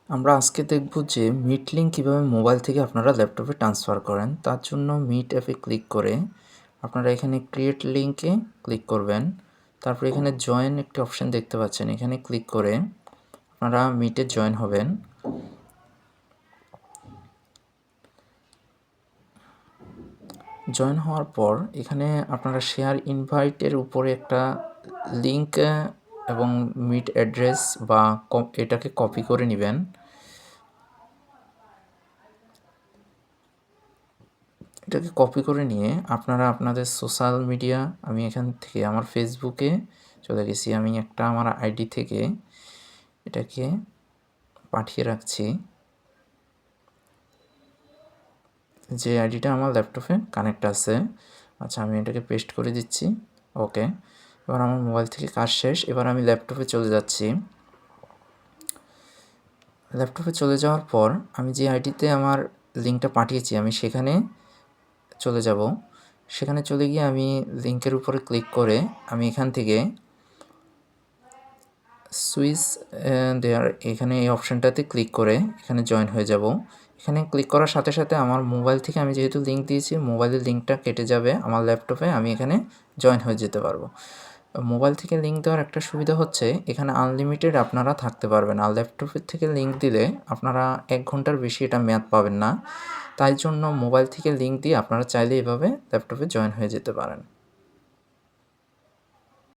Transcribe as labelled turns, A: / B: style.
A: আমরা আজকে দেখব যে মিট লিঙ্ক কীভাবে মোবাইল থেকে আপনারা ল্যাপটপে ট্রান্সফার করেন। তার জন্য মিট অ্যাপে ক্লিক করে আপনারা এখানে ক্রিয়েট লিঙ্কে ক্লিক করবেন। তারপর এখানে জয়েন একটি অপশান দেখতে পাচ্ছেন, এখানে ক্লিক করে আপনারা মিটে জয়েন হবেন। জয়েন হওয়ার পর এখানে আপনারা শেয়ার ইনভাইটের উপরে একটা লিঙ্ক এবং মিট অ্যাড্রেস বা এটাকে কপি করে নেবেন। এটাকে কপি করে নিয়ে আপনারা আপনাদের সোশ্যাল মিডিয়া, আমি এখান থেকে আমার ফেসবুকে চলে গেছি, আমি একটা আমার আইডি থেকে এটাকে পাঠিয়ে রাখছি, যে আইডিটা আমার ল্যাপটপে কানেক্ট আছে। আচ্ছা, আমি এটাকে পেস্ট করে দিচ্ছি। ওকে, এবার আমার মোবাইল থেকে কাজ শেষ। এবার আমি ল্যাপটপে চলে যাচ্ছি। ল্যাপটপে চলে যাওয়ার পর আমি যে আইডিতে আমার লিঙ্কটা পাঠিয়েছি আমি সেখানে চলে যাব। সেখানে চলে গিয়ে আমি লিঙ্কের উপরে ক্লিক করে আমি এখান থেকে সুইচ দেয়ার এখানে এই অপশানটাতে ক্লিক করে এখানে জয়েন হয়ে যাব। এখানে ক্লিক করার সাথে সাথে আমার মোবাইল থেকে আমি যেহেতু লিঙ্ক দিয়েছি, মোবাইলের লিঙ্কটা কেটে যাবে আমার ল্যাপটপে, আমি এখানে জয়েন হয়ে যেতে পারবো। মোবাইল থেকে লিঙ্ক দেওয়ার একটা সুবিধা হচ্ছে এখানে আনলিমিটেড আপনারা থাকতে পারবেন। আর ল্যাপটপের থেকে লিঙ্ক দিলে আপনারা 1 ঘন্টার বেশি এটা মেয়াদ পাবেন না। তাই জন্য মোবাইল থেকে লিঙ্ক দিয়ে আপনারা চাইলে এভাবে ল্যাপটপে জয়েন হয়ে যেতে পারেন।